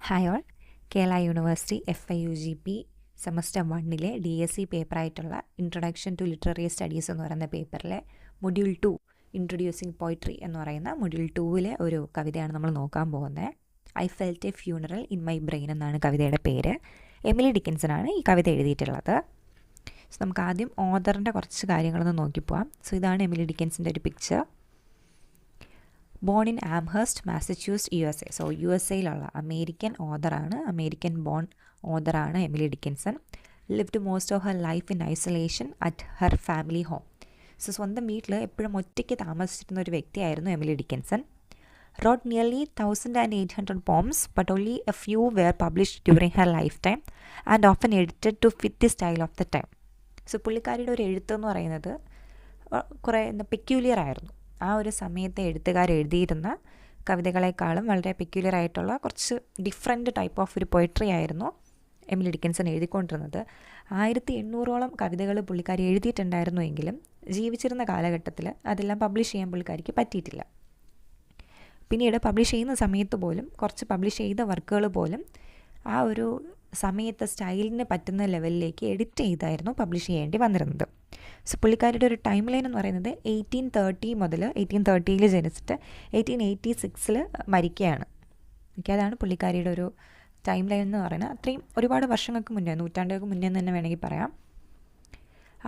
Hi all. Kerala university FIUGP semester 1 DSc പേപ്പറായിട്ടുള്ള introduction to literary studies എന്ന് പറയുന്ന പേപ്പറിലെ module 2 introducing poetry എന്ന് പറയുന്ന മൊഡ്യൂൾ 2 ഒരു കവിതയാണ് നമ്മൾ നോക്കാൻ പോകുന്നത്. I felt a funeral in my brain എന്നാണ് കവിതയുടെ പേര്. എമിലി ഡിക്കിൻസനാണ് ഈ കവിത എഴുതിയിട്ടുള്ളത്. സോ നമുക്ക് ആദ്യം ഓഥറിൻ്റെ കുറച്ച് കാര്യങ്ങളൊന്ന് നോക്കിപ്പോവാം. സോ ഇതാണ് എമിലി ഡിക്കിൻസിൻ്റെ ഒരു picture. Born in Amherst, Massachusetts, USA. So USA American ഓഥറാണ്, അമേരിക്കൻ ബോൺ ഓഥറാണ് Emily Dickinson. Lived most of her life in isolation at her family home. So സ്വന്തം വീട്ടിൽ എപ്പോഴും ഒറ്റയ്ക്ക് താമസിച്ചിരുന്ന ഒരു വ്യക്തിയായിരുന്നു Emily Dickinson. wrote nearly 1,800 poems, but only a few were published during her lifetime and often edited to fit the style of the time. So പുള്ളിക്കാരിയുടെ ഒരു എഴുത്തെന്ന് പറയുന്നത് കുറേ പെക്യൂലിയർ ആയിരുന്നു. ആ ഒരു സമയത്തെ എഴുത്തുകാർ എഴുതിയിരുന്ന കവിതകളെക്കാളും വളരെ പെക്യുലർ ആയിട്ടുള്ള കുറച്ച് ഡിഫറെൻറ്റ് ടൈപ്പ് ഓഫ് ഒരു പോയട്രി ആയിരുന്നു എമിലി ഡിക്കിൻസൺ എഴുതിക്കൊണ്ടിരുന്നത്. 1800ഓളം കവിതകൾ പുള്ളിക്കാരി എഴുതിയിട്ടുണ്ടായിരുന്നു എങ്കിലും ജീവിച്ചിരുന്ന കാലഘട്ടത്തിൽ അതെല്ലാം പബ്ലിഷ് ചെയ്യാൻ പുള്ളിക്കാരിക്ക് പറ്റിയിട്ടില്ല. പിന്നീട് പബ്ലിഷ് ചെയ്യുന്ന സമയത്ത് പോലും കുറച്ച് പബ്ലിഷ് ചെയ്ത വർക്കുകൾ പോലും ആ ഒരു സമയത്തെ സ്റ്റൈലിന് പറ്റുന്ന ലെവലിലേക്ക് എഡിറ്റ് ചെയ്തായിരുന്നു പബ്ലിഷ് ചെയ്യേണ്ടി വന്നിരുന്നത്. സോ പുള്ളിക്കാരുടെ ഒരു ടൈം ലൈൻ എന്ന് പറയുന്നത് 1830 മുതൽ 1830 ജനിച്ചിട്ട് 1886 മരിക്കുകയാണ്. അതാണ് പുള്ളിക്കാരിയുടെ ഒരു ടൈം ലൈൻ എന്ന് പറയുന്നത്. അത്രയും ഒരുപാട് വർഷങ്ങൾക്ക് മുന്നേ, നൂറ്റാണ്ടുകൾക്ക് മുന്നേ എന്ന് തന്നെ വേണമെങ്കിൽ പറയാം.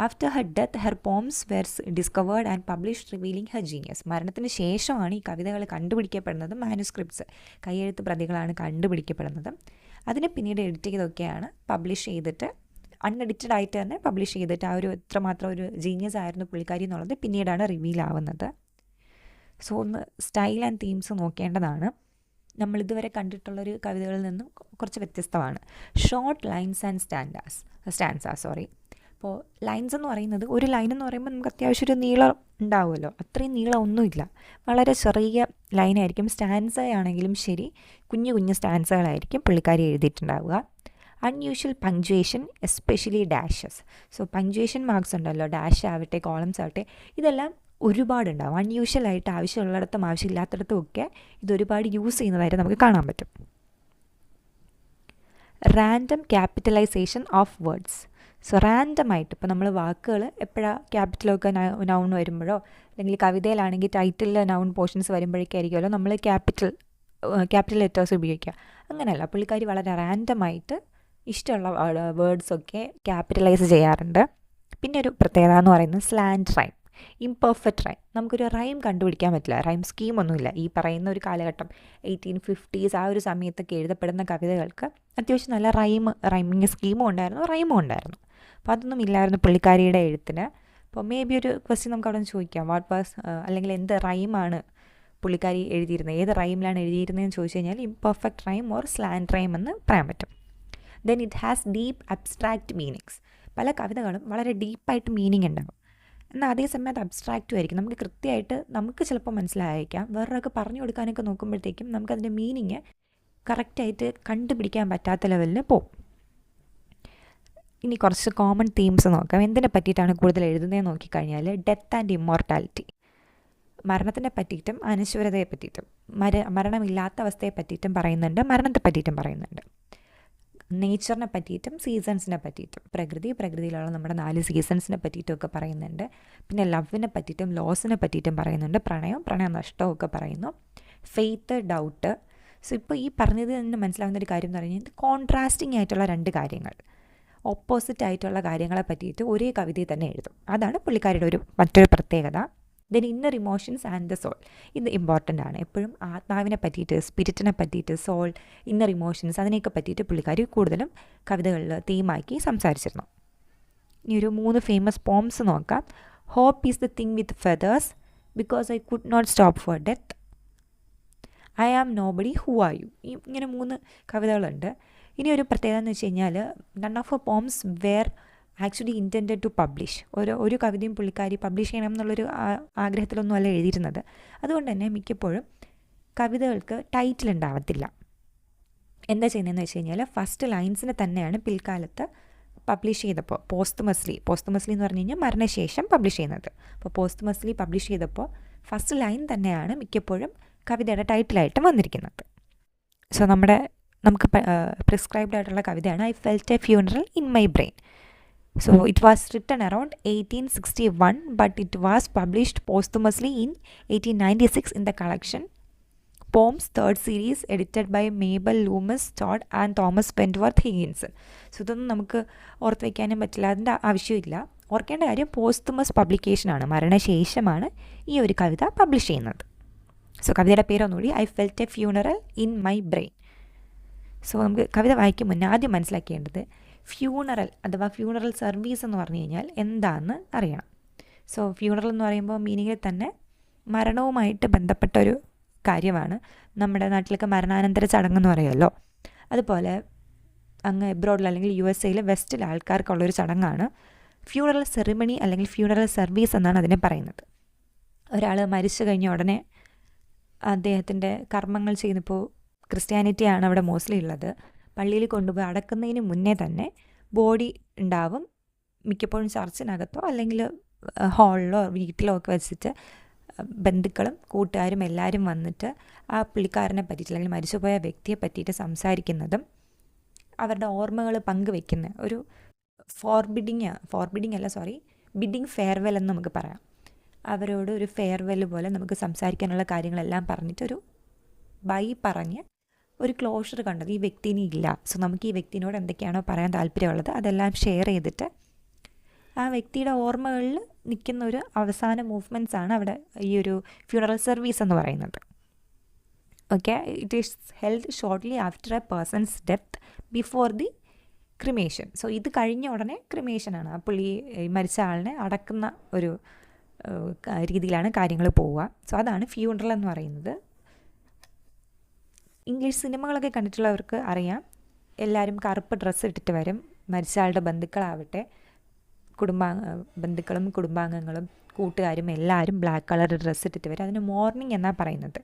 After her death her poems were discovered and published revealing her genius. മരണത്തിന് ശേഷമാണ് ഈ കവിതകൾ കണ്ടുപിടിക്കപ്പെടുന്നത്. മാനുസ്ക്രിപ്റ്റ്സ്, കയ്യെഴുത്ത് പ്രതികളാണ് കണ്ടുപിടിക്കപ്പെടുന്നത്. അതിനെ പിന്നീട് എഡിറ്റ് ചെയ്തൊക്കെയാണ് പബ്ലിഷ് ചെയ്തിട്ട് അൺഎഡിറ്റഡ് ആയിട്ട് തന്നെ പബ്ലിഷ് ചെയ്തിട്ട് ആ ഒരു എത്രമാത്രം ഒരു ജീനിയസ് ആയിരുന്നു പുള്ളിക്കാരി എന്നുള്ളത് പിന്നീടാണ് റിവീൽ ആവുന്നത്. സോ ഒന്ന് സ്റ്റൈൽ ആൻഡ് തീംസ് നോക്കേണ്ടതാണ്. നമ്മളിതുവരെ കണ്ടിട്ടുള്ളൊരു കവിതകളിൽ നിന്നും കുറച്ച് വ്യത്യസ്തമാണ്. Short lines and stanza. അപ്പോൾ ലൈൻസ് എന്ന് പറയുന്നത്, ഒരു ലൈൻ എന്ന് പറയുമ്പോൾ നമുക്ക് അത്യാവശ്യം ഒരു നീളം ഉണ്ടാവുമല്ലോ, അത്രയും നീളം ഒന്നുമില്ല, വളരെ ചെറിയ ലൈനായിരിക്കും. സ്റ്റാൻസയാണെങ്കിലും ശരി, കുഞ്ഞു കുഞ്ഞു സ്റ്റാൻസകളായിരിക്കും പുള്ളിക്കാരി എഴുതിയിട്ടുണ്ടാവുക. Unusual punctuation, especially dashes. So punctuation marks ഉണ്ടല്ലോ, ഡാഷ് ആവട്ടെ, കോളംസ് ആവട്ടെ, ഇതെല്ലാം ഒരുപാടുണ്ടാവും. അൺയൂഷ്വലായിട്ട് ആവശ്യമുള്ളിടത്തും ആവശ്യമില്ലാത്തിടത്തും ഒക്കെ ഇതൊരുപാട് യൂസ് ചെയ്യുന്നതായിട്ട് നമുക്ക് കാണാൻ പറ്റും. Random capitalization of words. So റാൻഡമായിട്ട് ഇപ്പോൾ നമ്മൾ വാക്കുകൾ എപ്പോഴാണ് ക്യാപിറ്റലൊക്കെ നൗൺ വരുമ്പോഴോ, അല്ലെങ്കിൽ കവിതയിലാണെങ്കിൽ ടൈറ്റിലിൽ നൗൺ പോർഷൻസ് വരുമ്പോഴേക്കായിരിക്കുമല്ലോ നമ്മൾ ക്യാപിറ്റൽ ലെറ്റേഴ്സ് ഉപയോഗിക്കുക. അങ്ങനെയല്ല, പുള്ളിക്കാരി വളരെ റാൻഡമായിട്ട് ഇഷ്ടമുള്ള വേർഡ്സൊക്കെ ക്യാപിറ്റലൈസ് ചെയ്യാറുണ്ട്. പിന്നെ ഒരു പ്രത്യേകത എന്ന് പറയുന്നത് സ്ലാൻഡ് റൈം, ഇംപെർഫെക്റ്റ് റൈം. നമുക്കൊരു റൈം കണ്ടുപിടിക്കാൻ പറ്റില്ല, റൈം സ്കീമൊന്നുമില്ല. ഈ പറയുന്ന ഒരു കാലഘട്ടം 1850s ആ ഒരു സമയത്തൊക്കെ എഴുതപ്പെടുന്ന കവിതകൾക്ക് അത്യാവശ്യം നല്ല റൈമിങ് സ്കീമും ഉണ്ടായിരുന്നു, റൈമും ഉണ്ടായിരുന്നു. അപ്പോൾ അതൊന്നും ഇല്ലായിരുന്നു പുള്ളിക്കാരിയുടെ എഴുത്തിന്. അപ്പോൾ മേ ബി ഒരു ക്വസ്റ്റ്യൻ നമുക്ക് അവിടെ നിന്ന് ചോദിക്കാം, വാട്ട് വാസ് അല്ലെങ്കിൽ എന്ത് റൈമാണ് പുള്ളിക്കാരി എഴുതിയിരുന്നത്, ഏത് റൈമിലാണ് എഴുതിയിരുന്നതെന്ന് ചോദിച്ചു കഴിഞ്ഞാൽ imperfect rhyme or slant rhyme എന്ന് പറയാൻ പറ്റും. Then it has deep abstract meanings. പല കവിതകളും വളരെ ഡീപ്പായിട്ട് മീനിങ് ഉണ്ടാകും, എന്നാൽ അതേസമയം അത് അബ്സ്ട്രാക്റ്റും ആയിരിക്കും. നമുക്ക് കൃത്യമായിട്ട് നമുക്ക് ചിലപ്പോൾ മനസ്സിലായേക്കാം, വേറൊരാൾക്ക് പറഞ്ഞു കൊടുക്കാനൊക്കെ നോക്കുമ്പോഴത്തേക്കും നമുക്കതിൻ്റെ മീനിങ് കറക്റ്റായിട്ട് കണ്ടുപിടിക്കാൻ പറ്റാത്ത ലെവലിൽ പോകും. ഇനി കുറച്ച് കോമൺ തീംസ് നോക്കാം. എന്തിനെ പറ്റിയിട്ടാണ് കൂടുതൽ എഴുതുന്നതെന്ന് നോക്കിക്കഴിഞ്ഞാൽ ഡെത്ത് ആൻഡ് ഇമ്മോർട്ടാലിറ്റി, മരണത്തിനെ പറ്റിയിട്ടും അനശ്വരതയെ പറ്റിയിട്ടും, മരണമില്ലാത്ത അവസ്ഥയെ പറ്റിയിട്ടും പറയുന്നുണ്ട്, മരണത്തെ പറ്റിയിട്ടും പറയുന്നുണ്ട്. നേച്ചറിനെ പറ്റിയിട്ടും സീസൺസിനെ പറ്റിയിട്ടും, പ്രകൃതിയിലുള്ള നമ്മുടെ 4 സീസൺസിനെ പറ്റിയിട്ടുമൊക്കെ പറയുന്നുണ്ട്. പിന്നെ ലവിനെ പറ്റിയിട്ടും ലോസിനെ പറ്റിയിട്ടും പറയുന്നുണ്ട്. പ്രണയ നഷ്ടവും ഒക്കെ പറയുന്നു. Faith, doubt. സോ ഇപ്പോൾ ഈ പറഞ്ഞത് തന്നെ മനസ്സിലാവുന്ന ഒരു കാര്യം എന്ന് പറയുന്നത് കോൺട്രാസ്റ്റിംഗ് ആയിട്ടുള്ള 2 കാര്യങ്ങൾ, ഓപ്പോസിറ്റ് ആയിട്ടുള്ള കാര്യങ്ങളെ പറ്റിയിട്ട് ഒരേ കവിതയിൽ തന്നെ എഴുതും. അതാണ് പുള്ളിക്കാരുടെ മറ്റൊരു പ്രത്യേകത. Then inner emotions and the soul. ഇത് ഇമ്പോർട്ടൻ്റ് ആണ്. എപ്പോഴും ആത്മാവിനെ പറ്റിയിട്ട്, സ്പിരിറ്റിനെ പറ്റിയിട്ട്, സോൾ, ഇന്നർ ഇമോഷൻസ്, അതിനെയൊക്കെ പറ്റിയിട്ട് പുള്ളിക്കാരി കൂടുതലും കവിതകളിൽ തീമാക്കി സംസാരിച്ചിരുന്നു. ഇനി ഒരു 3 ഫേമസ് പോംസ് നോക്കാം. Hope is the thing with feathers, because I could not stop for death, I am nobody, who are you. ഇങ്ങനെ 3 കവിതകളുണ്ട്. ഇനി ഒരു പ്രത്യേകത എന്ന് വെച്ച് കഴിഞ്ഞാൽ none of a poems were actually intended to publish. ഒരു കവിതയും പുള്ളിക്കാരി പബ്ലിഷ് ചെയ്യണം എന്നുള്ളൊരു ആഗ്രഹത്തിലൊന്നും അല്ല എഴുതിയിരുന്നത്. അതുകൊണ്ട് തന്നെ മിക്കപ്പോഴും കവിതകൾക്ക് ടൈറ്റിൽ ഉണ്ടാവത്തില്ല. എന്താ ചെയ്യുന്നതെന്ന് വെച്ച് കഴിഞ്ഞാൽ ഫസ്റ്റ് ലൈൻസിനെ തന്നെയാണ് പിൽക്കാലത്ത് പബ്ലിഷ് ചെയ്തപ്പോൾ പോസ്റ്റ്മസ്ലി എന്ന് പറഞ്ഞു കഴിഞ്ഞാൽ മരണശേഷം പബ്ലിഷ് ചെയ്യുന്നത്. അപ്പോൾ പോസ്റ്റ്മസ്ലി പബ്ലിഷ് ചെയ്തപ്പോൾ ഫസ്റ്റ് ലൈൻ തന്നെയാണ് മിക്കപ്പോഴും കവിതയുടെ ടൈറ്റിലായിട്ട് വന്നിരിക്കുന്നത്. സോ നമ്മുടെ നമുക്ക് പ്രിസ്ക്രൈബ്ഡ് ആയിട്ടുള്ള കവിതയാണ് I felt a funeral in my brain. So it was written around 1861 but it was published posthumously in 1896 in the collection Poems third series edited by Mabel Loomis Todd and Thomas Wentworth Higginson. So ഇതൊന്നും നമുക്ക് ഓർത്ത് വയ്ക്കാനും പറ്റില്ല, അതിൻ്റെ ആവശ്യമില്ല. ഓർക്കേണ്ട കാര്യം പോസ്തുമസ് പബ്ലിക്കേഷനാണ്, മരണശേഷമാണ് ഈ ഒരു കവിത പബ്ലിഷ് ചെയ്യുന്നത്. സോ കവിതയുടെ പേരൊന്നുകൂടി I felt a funeral in my brain. So നമുക്ക് കവിത വായിക്കും മുന്നേ ആദ്യം മനസ്സിലാക്കേണ്ടത് ഫ്യൂണറൽ അഥവാ ഫ്യൂണറൽ സർവീസ് എന്ന് പറഞ്ഞു കഴിഞ്ഞാൽ എന്താണെന്ന് അറിയണം. സോ ഫ്യൂണറൽ എന്ന് പറയുമ്പോൾ മീനിങ്ങിൽ തന്നെ മരണവുമായിട്ട് ബന്ധപ്പെട്ടൊരു കാര്യമാണ്. നമ്മുടെ നാട്ടിലൊക്കെ മരണാനന്തര ചടങ്ങെന്ന് പറയുമല്ലോ, അതുപോലെ അങ്ങ് എബ്രോഡിൽ അല്ലെങ്കിൽ USA വെസ്റ്റിൽ ആൾക്കാർക്കുള്ളൊരു ചടങ്ങാണ് ഫ്യൂണറൽ സെറിമണി അല്ലെങ്കിൽ ഫ്യൂണറൽ സർവീസ് എന്നാണ് അതിനെ പറയുന്നത്. ഒരാൾ മരിച്ചു കഴിഞ്ഞ ഉടനെ അദ്ദേഹത്തിൻ്റെ കർമ്മങ്ങൾ ചെയ്യുന്നപ്പോൾ ക്രിസ്ത്യാനിറ്റിയാണ് അവിടെ മോസ്റ്റ്ലി ഉള്ളത്. പള്ളിയിൽ കൊണ്ടുപോയി അടക്കുന്നതിന് മുന്നേ തന്നെ ബോഡി ഉണ്ടാവും, മിക്കപ്പോഴും ചർച്ചിനകത്തോ അല്ലെങ്കിൽ ഹാളിലോ വീട്ടിലോ ഒക്കെ വെച്ചിട്ട് ബന്ധുക്കളും കൂട്ടുകാരും എല്ലാവരും വന്നിട്ട് ആ പുള്ളിക്കാരനെ പറ്റിയിട്ട് അല്ലെങ്കിൽ മരിച്ചുപോയ വ്യക്തിയെ പറ്റിയിട്ട് സംസാരിക്കുന്നതും അവരുടെ ഓർമ്മകൾ പങ്കുവെക്കുന്ന ഒരു ബിഡിങ് ഫെയർവെൽ എന്ന് നമുക്ക് പറയാം. അവരോട് ഒരു ഫെയർവെൽ പോലെ നമുക്ക് സംസാരിക്കാനുള്ള കാര്യങ്ങളെല്ലാം പറഞ്ഞിട്ടൊരു ബൈ പറഞ്ഞ് ഒരു ക്ലോഷർ കണ്ടത് ഈ വ്യക്തിനി ഇല്ല. സോ നമുക്ക് ഈ വ്യക്തിനോട് എന്തൊക്കെയാണോ പറയാൻ താല്പര്യമുള്ളത് അതെല്ലാം ഷെയർ ചെയ്തിട്ട് ആ വ്യക്തിയുടെ ഓർമ്മകളിൽ നിൽക്കുന്ന ഒരു അവസാന മൂവ്മെൻറ്റ്സ് ആണ് അവിടെ ഈ ഒരു ഫ്യൂണറൽ സർവീസ് എന്ന് പറയുന്നത്. Okay, it is held shortly after a person's death before the cremation. So ഇത് കഴിഞ്ഞ ഉടനെ ക്രിമേഷനാണ്, ആ പുള്ളി മരിച്ച ആളിനെ അടക്കുന്ന ഒരു രീതിയിലാണ് കാര്യങ്ങൾ പോവുക. സോ അതാണ് ഫ്യൂണറൽ എന്ന് പറയുന്നത്. ഇംഗ്ലീഷ് സിനിമകളൊക്കെ കണ്ടിട്ടുള്ളവർക്ക് അറിയാം, എല്ലാവരും കറുപ്പ് ഡ്രസ്സ് ഇട്ടിട്ട് വരും. മരിച്ച ആളുടെ ബന്ധുക്കളാവട്ടെ, ബന്ധുക്കളും കുടുംബാംഗങ്ങളും കൂട്ടുകാരും എല്ലാവരും ബ്ലാക്ക് കളർ ഡ്രസ്സ് ഇട്ടിട്ട് വരും. അതിന് മോർണിംഗ് എന്നാണ് പറയുന്നത്,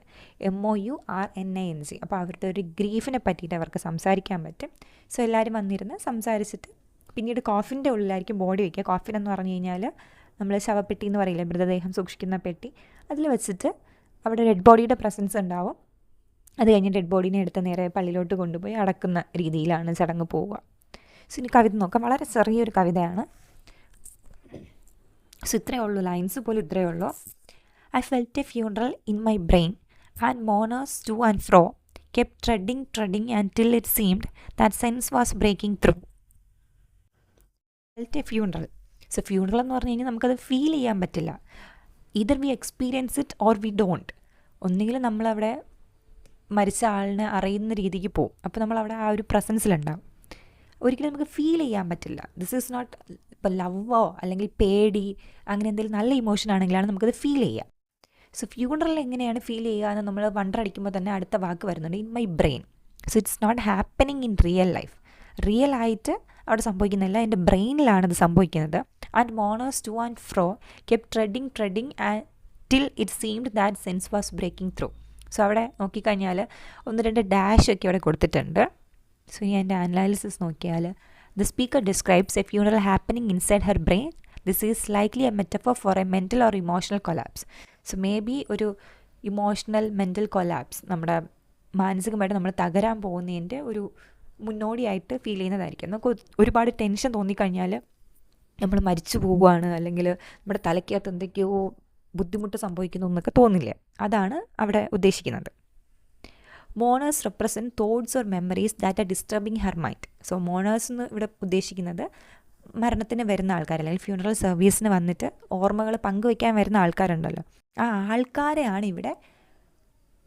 MOURNING. അപ്പോൾ അവരുടെ ഒരു ഗ്രീഫിനെ പറ്റിയിട്ട് അവർക്ക് സംസാരിക്കാൻ പറ്റും. സോ എല്ലാവരും വന്നിരുന്ന് സംസാരിച്ചിട്ട് പിന്നീട് കോഫിൻ്റെ ഉള്ളിലായിരിക്കും ബോഡി വയ്ക്കുക. കോഫിൻ എന്ന് പറഞ്ഞു കഴിഞ്ഞാൽ നമ്മൾ ശവപ്പെട്ടി എന്ന് പറയില്ലേ, മൃതദേഹം സൂക്ഷിക്കുന്ന പെട്ടി, അതിൽ വെച്ചിട്ട് അവിടെ ഡെഡ് ബോഡിയുടെ പ്രസൻസ് ഉണ്ടാവും. അത് കഴിഞ്ഞ് ഡെഡ് ബോഡീനെ എടുത്ത് നേരെ പള്ളിയിലോട്ട് കൊണ്ടുപോയി അടക്കുന്ന രീതിയിലാണ് ചടങ്ങ് പോവുക. സോ ഇനി കവിത നോക്കാം. വളരെ ചെറിയൊരു കവിതയാണ്. സോ ഇത്രയേ ഉള്ളൂ, ലൈൻസ് പോലും ഇത്രയേ ഉള്ളൂ. I felt a funeral in my brain and mourners to and fro kept treading until it seemed that sense was breaking through. felt a funeral. So funeral എന്ന് പറഞ്ഞു കഴിഞ്ഞാൽ നമുക്കത് ഫീൽ ചെയ്യാൻ പറ്റില്ല. Either we experience it or we don't. ഒന്നുകിൽ നമ്മളവിടെ മരിച്ച ആളിനെ അറിയുന്ന രീതിക്ക് പോകും, അപ്പോൾ നമ്മളവിടെ ആ ഒരു പ്രസൻസിലുണ്ടാവും. ഒരിക്കലും നമുക്ക് ഫീൽ ചെയ്യാൻ പറ്റില്ല. ദിസ് ഈസ് നോട്ട് ഇപ്പോൾ ലവോ അല്ലെങ്കിൽ പേടി അങ്ങനെ എന്തെങ്കിലും നല്ല ഇമോഷൻ ആണെങ്കിലാണ് നമുക്കത് ഫീൽ ചെയ്യുക. സോ ഫ്യൂണറൽ എങ്ങനെയാണ് ഫീൽ ചെയ്യുക എന്ന് നമ്മൾ വണ്ടറടിക്കുമ്പോൾ തന്നെ അടുത്ത വാക്ക് വരുന്നുണ്ട്, in my brain. So it's not happening in real life. Real ആയിട്ട് അവിടെ സംഭവിക്കുന്നില്ല, എൻ്റെ ബ്രെയിനിലാണത് സംഭവിക്കുന്നത്. And mourners to and fro kept treading and till it seemed that sense was breaking through. So അവിടെ നോക്കിക്കഴിഞ്ഞാൽ 1-2 ഡാഷ് ഒക്കെ അവിടെ കൊടുത്തിട്ടുണ്ട്. സോ ഈ എൻ്റെ അനാലിസിസ് നോക്കിയാൽ the speaker describes a funeral happening inside her brain. This is likely a metaphor for a mental or emotional collapse. So may be ഒരു emotional mental collapse, നമ്മുടെ മാനസികമായിട്ട് നമ്മൾ തകരാൻ പോകുന്നതിൻ്റെ ഒരു മുന്നോടിയായിട്ട് ഫീൽ ചെയ്യുന്നതായിരിക്കും. നമുക്ക് ഒരുപാട് ടെൻഷൻ തോന്നിക്കഴിഞ്ഞാൽ നമ്മൾ മരിച്ചു പോവുകയാണ് അല്ലെങ്കിൽ നമ്മുടെ തലയ്ക്കകത്ത് എന്തൊക്കെയോ ബുദ്ധിമുട്ട് സംഭവിക്കുന്നു എന്നൊക്കെ തോന്നില്ലേ, അതാണ് അവിടെ ഉദ്ദേശിക്കുന്നത്. Mourners represent thoughts or memories that are disturbing her mind. So mourners എന്ന് ഇവിടെ ഉദ്ദേശിക്കുന്നത് മരണത്തിന് വരുന്ന ആൾക്കാർ അല്ലെങ്കിൽ ഫ്യൂണറൽ സർവീസിന് വന്നിട്ട് ഓർമ്മകൾ പങ്കുവയ്ക്കാൻ വരുന്ന ആൾക്കാരുണ്ടല്ലോ, ആ ആൾക്കാരെയാണ് ഇവിടെ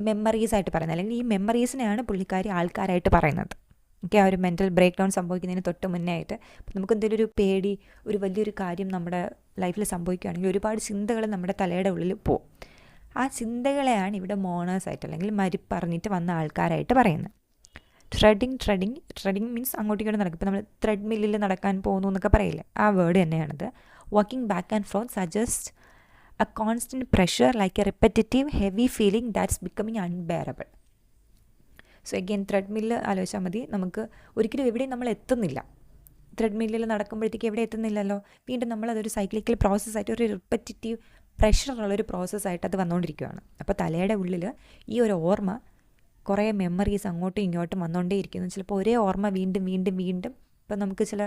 മെമ്മറീസ് ആയിട്ട് പറയുന്നത്, അല്ലെങ്കിൽ ഈ മെമ്മറീസിനെയാണ് പുള്ളിക്കാരി ആൾക്കാരായിട്ട് പറയുന്നത്. ഓക്കെ, ആ ഒരു മെൻ്റൽ ബ്രേക്ക് ഡൗൺ സംഭവിക്കുന്നതിന് തൊട്ട് മുന്നേ ആയിട്ട് നമുക്ക് എന്തെങ്കിലും ഒരു പേടി, ഒരു വലിയൊരു കാര്യം നമ്മുടെ ലൈഫിൽ സംഭവിക്കുകയാണെങ്കിൽ ഒരുപാട് ചിന്തകൾ നമ്മുടെ തലയുടെ ഉള്ളിൽ പോകും. ആ ചിന്തകളെയാണ് ഇവിടെ മോണേഴ്സ് ആയിട്ട് അല്ലെങ്കിൽ മരിപ്പറഞ്ഞിട്ട് വന്ന ആൾക്കാരായിട്ട് പറയുന്നത്. ട്രെഡിങ് മീൻസ് അങ്ങോട്ടും ഇങ്ങോട്ടും നടക്കും. ഇപ്പോൾ നമ്മൾ ത്രെഡ് മില്ലിൽ നടക്കാൻ പോകുന്നു എന്നൊക്കെ പറയില്ലേ, ആ വേർഡ് തന്നെയാണത്. Walking back and ഫ്രോത്ത് suggest A constant pressure like A repetitive heavy feeling that's becoming unbearable. So again thread mill ആലോചിച്ചാൽ മതി, നമുക്ക് ഒരിക്കലും എവിടെയും നമ്മൾ എത്തുന്നില്ല. ത്രെഡ് മില്ലിൽ നടക്കുമ്പോഴത്തേക്ക് എവിടെ എത്തുന്നില്ലല്ലോ, വീണ്ടും നമ്മളതൊരു സൈക്ലിക്കൽ പ്രോസസ്സായിട്ട് ഒരു റിപ്പറ്റേറ്റീവ് പ്രഷറുള്ളൊരു പ്രോസസ്സായിട്ട് അത് വന്നുകൊണ്ടിരിക്കുകയാണ്. അപ്പോൾ തലയുടെ ഉള്ളിൽ ഈ ഒരു ഓർമ്മ കുറേ മെമ്മറീസ് അങ്ങോട്ടും ഇങ്ങോട്ടും വന്നുകൊണ്ടേയിരിക്കുന്നു. ചിലപ്പോൾ ഒരേ ഓർമ്മ വീണ്ടും വീണ്ടും വീണ്ടും ഇപ്പം നമുക്ക് ചില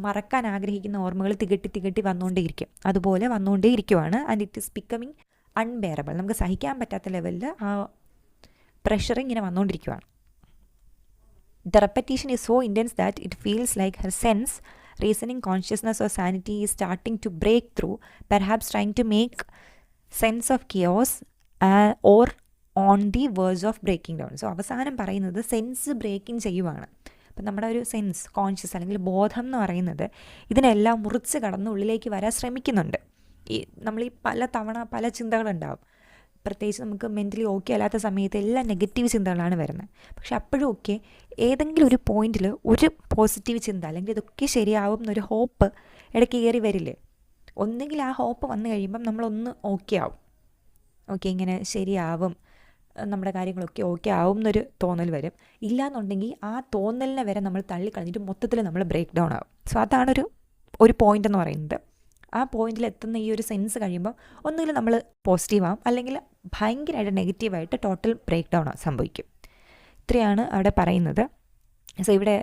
മറക്കാൻ ആഗ്രഹിക്കുന്ന ഓർമ്മകൾ തികട്ടി വന്നുകൊണ്ടേയിരിക്കും. അതുപോലെ വന്നുകൊണ്ടേയിരിക്കുവാണ്. And it is becoming unbearable. നമുക്ക് സഹിക്കാൻ പറ്റാത്ത ലെവലിൽ ആ പ്രഷർ ഇങ്ങനെ വന്നുകൊണ്ടിരിക്കുവാണ്. The repetition is so intense that it feels like her sense, reasoning, consciousness or sanity is starting to break through, perhaps trying to make sense of chaos or on the verge of breaking down. So അവസാനം പറയുന്നത് sense breaking ചെയ്യുവാണ്. അപ്പം നമ്മുടെ ഒരു sense, conscious അല്ലെങ്കിൽ ബോധം എന്ന് പറയുന്നത് ഇതിനെല്ലാം മുറിച്ച് കടന്ന് ഉള്ളിലേക്ക് വരാൻ ശ്രമിക്കുന്നുണ്ട്. നമ്മൾ പല തവണ പല ചിന്തകളുണ്ടാവും. പ്രത്യേകിച്ച് നമുക്ക് മെൻ്റലി ഓക്കെ അല്ലാത്ത സമയത്ത് എല്ലാം നെഗറ്റീവ് ചിന്തകളാണ് വരുന്നത്. പക്ഷെ അപ്പോഴും ഒക്കെ ഏതെങ്കിലും ഒരു പോയിന്റിൽ ഒരു പോസിറ്റീവ് ചിന്ത അല്ലെങ്കിൽ ഇതൊക്കെ ശരിയാവും എന്നൊരു ഹോപ്പ് ഇടയ്ക്ക് കയറി വരില്ലേ. ഒന്നുകിൽ ആ ഹോപ്പ് വന്നു കഴിയുമ്പം നമ്മളൊന്ന് ഓക്കെ ആവും, ഓക്കെ ഇങ്ങനെ ശരിയാവും, നമ്മുടെ കാര്യങ്ങളൊക്കെ ഓക്കെ ആവും എന്നൊരു തോന്നൽ വരും. ഇല്ലയെന്നുണ്ടെങ്കിൽ ആ തോന്നലിനെ വരെ നമ്മൾ തള്ളിക്കളഞ്ഞിട്ട് മൊത്തത്തിൽ നമ്മൾ ബ്രേക്ക് ഡൗൺ ആവും. സോ അതാണ് ഒരു പോയിൻ്റ് എന്ന് പറയുന്നത്. ആ പോയിന്റിൽ എത്തുന്ന ഈ ഒരു സെൻസ് കഴിയുമ്പോൾ ഒന്നുകിൽ നമ്മൾ പോസിറ്റീവ് ആവും, അല്ലെങ്കിൽ ഭയങ്കരമായിട്ട് നെഗറ്റീവായിട്ട് ടോട്ടൽ ബ്രേക്ക് ഡൗൺ സംഭവിക്കും. ഇത്രയാണ് അവിടെ പറയുന്നത്. സോ ഇവിടെ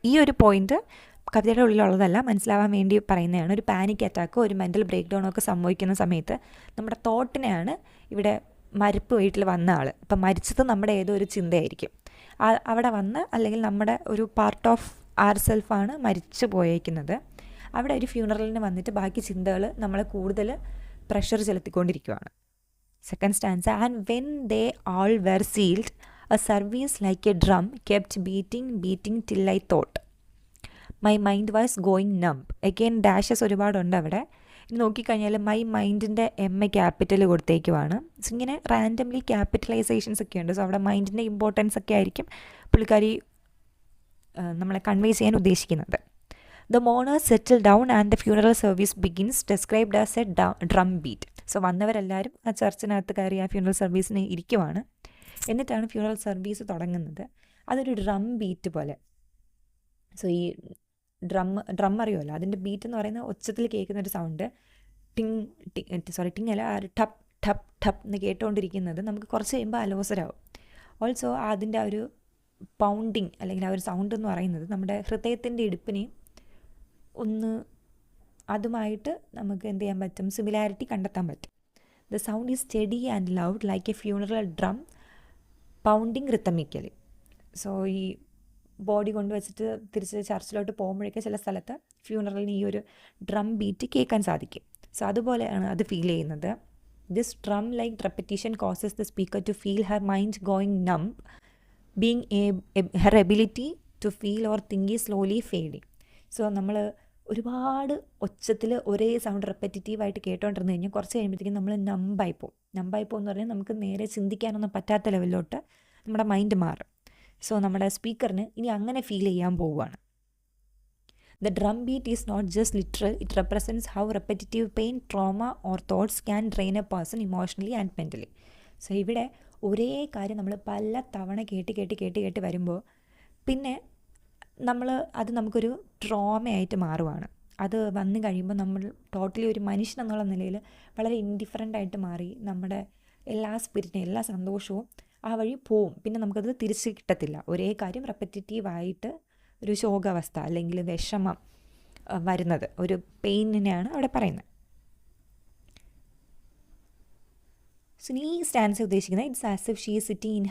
ഈ ഒരു പോയിന്റ് കവിതയുടെ ഉള്ളിലുള്ളതല്ല, മനസ്സിലാവാൻ വേണ്ടി പറയുന്നതാണ്. ഒരു പാനിക് അറ്റാക്കോ ഒരു മെൻ്റൽ ബ്രേക്ക് ഡൗണോ ഒക്കെ സംഭവിക്കുന്ന സമയത്ത് നമ്മുടെ തോട്ടിനെയാണ് ഇവിടെ മരിപ്പ് വീട്ടിൽ വന്ന ആൾ. ഇപ്പം മരിച്ചത് നമ്മുടെ ഏതോ ഒരു ചിന്തയായിരിക്കും അവിടെ വന്ന്, അല്ലെങ്കിൽ നമ്മുടെ ഒരു പാർട്ട് ഓഫ് ആർ സെൽഫാണ് മരിച്ചു പോയേക്കുന്നത്. അവിടെ ഒരു ഫ്യൂണറലിന് വന്നിട്ട് ബാക്കി ചിന്തകൾ നമ്മളെ കൂടുതൽ പ്രഷർ ചെലുത്തിക്കൊണ്ടിരിക്കുകയാണ്. Second stanza. And when they all were seated a service like a drum kept beating till I thought my mind was going numb. Again dashes ഒരുപാടുണ്ട് അവിടെ. ഇനി നോക്കിക്കഴിഞ്ഞാൽ മൈ മൈൻഡിൻ്റെ ക്യാപിറ്റൽ കൊടുത്തേക്കുവാണ്. സോ ഇങ്ങനെ റാൻഡംലി ക്യാപിറ്റലൈസേഷൻസ് ഒക്കെ ഉണ്ട്. സോ അവിടെ മൈൻഡിൻ്റെ ഇമ്പോർട്ടൻസ് ഒക്കെ ആയിരിക്കും പുള്ളിക്കാരി നമ്മളെ കൺവേ ചെയ്യാൻ ഉദ്ദേശിക്കുന്നത്. The mourners settle down and the funeral service begins, described as a drum beat. So വന്നവരെല്ലാവരും ആ ചർച്ചിനകത്ത് കയറി ആ ഫ്യൂണറൽ സർവീസിന് ഇരിക്കുവാണ്. എന്നിട്ടാണ് ഫ്യൂണറൽ സർവീസ് തുടങ്ങുന്നത്. അതൊരു ഡ്രം ബീറ്റ് പോലെ. സോ ഈ ഡ്രം അറിയുമല്ലോ, അതിൻ്റെ ബീറ്റ് എന്ന് പറയുന്നത് ഒച്ചത്തിൽ കേൾക്കുന്നൊരു സൗണ്ട്. ടിങ് അല്ല, ആ ഒരു ടപ്പ് ടപ്പ് ടപ്പ് എന്ന് കേട്ടുകൊണ്ടിരിക്കുന്നത് നമുക്ക് കുറച്ച് കഴിയുമ്പോൾ അലോസരാവും. ഓൾസോ അതിൻ്റെ ആ ഒരു പൗണ്ടിങ് അല്ലെങ്കിൽ ആ ഒരു സൗണ്ട് എന്ന് പറയുന്നത് നമ്മുടെ ഹൃദയത്തിൻ്റെ ഇടുപ്പിനെയും ഒന്ന് അതുമായിട്ട് നമുക്ക് എന്ത് ചെയ്യാൻ പറ്റും, സിമിലാരിറ്റി കണ്ടെത്താൻ പറ്റും. The sound is steady and loud like a funeral drum pounding rhythmically. So ഈ ബോഡി കൊണ്ടുവച്ചിട്ട് തിരിച്ച് ചർച്ചിലോട്ട് പോകുമ്പോഴേക്കും ചില സ്ഥലത്ത് ഫ്യൂണറലിന് ഈ ഒരു ഡ്രം ബീറ്റ് കേൾക്കാൻ സാധിക്കും. സോ അതുപോലെയാണ് അത് ഫീൽ ചെയ്യുന്നത്. This drum like repetition causes the speaker to feel her mind going numb, being her ability to feel or think is slowly fading. So നമ്മൾ ഒരുപാട് ഒച്ചത്തിൽ ഒരേ സൗണ്ട് റെപ്പറ്റീറ്റീവായിട്ട് കേട്ടോണ്ടിരുന്ന് കഴിഞ്ഞാൽ കുറച്ച് കഴിയുമ്പോഴത്തേക്കും നമ്മൾ നമ്പായിപ്പോവും എന്ന് പറഞ്ഞാൽ നമുക്ക് നേരെ ചിന്തിക്കാനൊന്നും പറ്റാത്ത ലെവലിലോട്ട് നമ്മുടെ മൈൻഡ് മാറും. സോ നമ്മുടെ സ്പീക്കറിന് ഇനി അങ്ങനെ ഫീൽ ചെയ്യാൻ പോവുകയാണ്. The drum beat is not just literal, it represents how repetitive pain, trauma or thoughts can drain a person emotionally and mentally. So ഇവിടെ ഒരേ കാര്യം നമ്മൾ പല തവണ കേട്ട് വരുമ്പോൾ പിന്നെ അത് നമുക്കൊരു ട്രോമയായിട്ട് മാറുവാണ്. അത് വന്നു കഴിയുമ്പോൾ നമ്മൾ ടോട്ടലി ഒരു മനുഷ്യൻ എന്നുള്ള നിലയിൽ വളരെ ഇൻഡിഫറൻ്റായിട്ട് മാറി നമ്മുടെ എല്ലാ സ്പിരിറ്റിനും എല്ലാ സന്തോഷവും ആ വഴി പോവും. പിന്നെ നമുക്കത് തിരിച്ച് കിട്ടത്തില്ല. ഒരേ കാര്യം റെപ്പറ്റീറ്റീവായിട്ട് ഒരു ശോകാവസ്ഥ അല്ലെങ്കിൽ വിഷമം വരുന്നത്, ഒരു പെയിനിനെയാണ് അവിടെ പറയുന്നത്. സോ ഈ സ്റ്റാൻസ് ഉദ്ദേശിക്കുന്നത് it's as if she is sitting in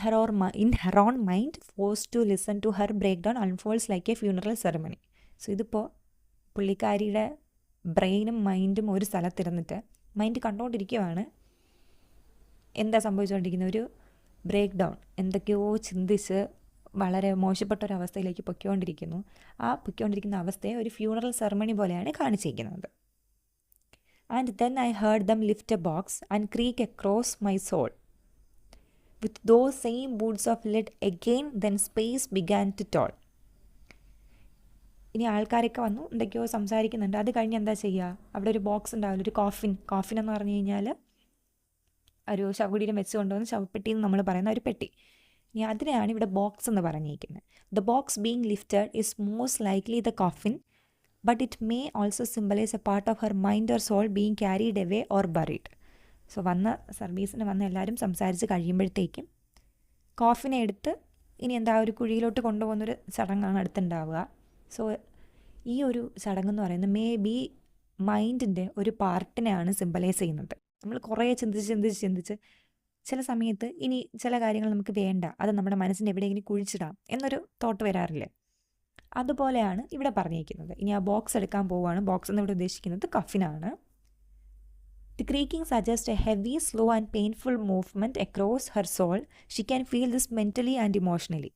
her own mind, force to listen to her break down unfolds like a funeral ceremony. So ഇതിപ്പോൾ പുള്ളിക്കാരിയുടെ ബ്രെയിനും മൈൻഡും ഒരു സ്ഥലത്തിരുന്നിട്ട് മൈൻഡ് കണ്ടുകൊണ്ടിരിക്കുകയാണ് എന്താ സംഭവിച്ചുകൊണ്ടിരിക്കുന്ന ഒരു ബ്രേക്ക് ഡൗൺ, എന്തൊക്കെയോ ചിന്തിച്ച് വളരെ മോശപ്പെട്ടൊരവസ്ഥയിലേക്ക് പൊയ്ക്കൊണ്ടിരിക്കുന്നു. ആ പൊയ്ക്കൊണ്ടിരിക്കുന്ന അവസ്ഥയെ ഒരു ഫ്യൂണറൽ സെറമണി പോലെയാണ് കാണിച്ചിരിക്കുന്നത്. And then I heard them lift a box and creak across my soul. With those same boots of lead again, then space began to toll. ഇനി ആൾക്കാരൊക്കെ വന്നു എന്തൊക്കെയോ സംസാരിക്കുന്നുണ്ട്. അത് കഴിഞ്ഞ് എന്താ ചെയ്യുക, അവിടെ ഒരു ബോക്സ് ഉണ്ടാവില്ല, ഒരു കോഫിൻ എന്ന് പറഞ്ഞു കഴിഞ്ഞാൽ ഒരു ശവകുടീരം വെച്ച് കൊണ്ടുവന്ന് ശവപ്പെട്ടി എന്ന് നമ്മൾ പറയുന്ന ഒരു പെട്ടി. ഇനി അതിനെയാണ് ഇവിടെ ബോക്സ് എന്ന് പറഞ്ഞിരിക്കുന്നത്. The box being lifted is most likely the coffin, but it may also symbolize a part of her mind or soul being carried away or buried. So സർവീസിന് വന്ന എല്ലാവരും സംസാരിച്ച് കഴിയുമ്പോഴത്തേക്കും കോഫിനെ എടുത്ത് ഇനി എന്താ ഒരു കുഴിയിലോട്ട് കൊണ്ടുപോകുന്നൊരു ചടങ്ങാണ് അടുത്തുണ്ടാവുക. സോ ഈ ഒരു ചടങ്ങെന്ന് പറയുന്നത് മേ ബി മൈൻഡിൻ്റെ ഒരു പാർട്ടിനെയാണ് സിംബലൈസ് ചെയ്യുന്നത്. നമ്മൾ കുറേ ചിന്തിച്ച് ചില സമയത്ത് ഇനി ചില കാര്യങ്ങൾ നമുക്ക് വേണ്ട, അത് നമ്മുടെ മനസ്സിൻ്റെ എവിടെയെങ്കിലും കുഴിച്ചിടാം എന്നൊരു തോട്ട് വരാറില്ലേ? അതുപോലെയാണ് ഇവിടെ പറഞ്ഞിരിക്കുന്നത്. ഇനി ആ ബോക്സ് എടുക്കാൻ പോവുകയാണ്. ബോക്സ് എന്ന് ഇവിടെ ഉദ്ദേശിക്കുന്നത് കഫിനാണ്. The creaking suggests a heavy, slow and painful movement across her soul. She can feel this mentally and emotionally.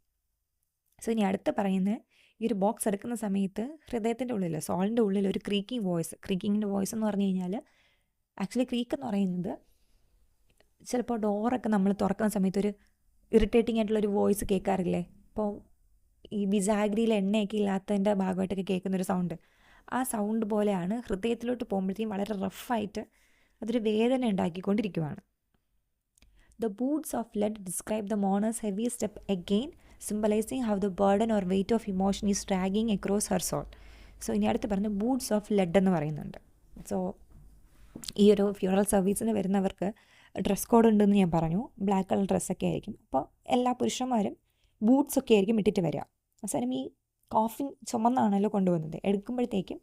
So ഇനി അടുത്ത് പറയുന്നത് ഈ ഒരു ബോക്സ് എടുക്കുന്ന സമയത്ത് ഹൃദയത്തിൻ്റെ ഉള്ളിൽ, സോളിൻ്റെ ഉള്ളിൽ ഒരു ക്രീക്കിംഗ് വോയിസ്. ക്രീക്കിങ്ങിൻ്റെ വോയിസ് എന്ന് പറഞ്ഞു കഴിഞ്ഞാൽ ആക്ച്വലി ക്രീക്ക് എന്ന് പറയുന്നത് ചിലപ്പോൾ ഡോറൊക്കെ നമ്മൾ തുറക്കുന്ന സമയത്ത് ഒരു ഇറിറ്റേറ്റിംഗ് ആയിട്ടുള്ളൊരു വോയിസ് കേൾക്കാറില്ലേ? ഇപ്പോൾ ഈ വിജാഗിരിയിൽ എണ്ണയൊക്കെ ഇല്ലാത്തതിൻ്റെ ഭാഗമായിട്ടൊക്കെ കേൾക്കുന്നൊരു സൗണ്ട്, ആ സൗണ്ട് പോലെയാണ് ഹൃദയത്തിലോട്ട് പോകുമ്പോഴത്തേക്കും വളരെ റഫായിട്ട് അതൊരു വേദന ഉണ്ടാക്കിക്കൊണ്ടിരിക്കുകയാണ്. The boots of lead describe the mourner's heavy step again, symbolizing how the burden or weight of emotion is dragging across her soul. So ഇനി അടുത്ത് പറഞ്ഞ ബൂട്ട്സ് ഓഫ് ലെഡ് എന്ന് പറയുന്നുണ്ട്. സോ ഈ ഒരു ഫ്യൂണറൽ സർവീസിന് വരുന്നവർക്ക് ഡ്രസ് കോഡ് ഉണ്ടെന്ന് ഞാൻ പറഞ്ഞു. ബ്ലാക്ക് കളർ ഡ്രസ്സൊക്കെ ആയിരിക്കും. അപ്പോൾ എല്ലാ പുരുഷന്മാരും ബൂട്ട്സൊക്കെ ആയിരിക്കും ഇട്ടിട്ട് വരിക. അവസാനം ഈ കോഫിൻ ചുമന്നാണല്ലോ കൊണ്ടുവന്നത്. എടുക്കുമ്പോഴത്തേക്കും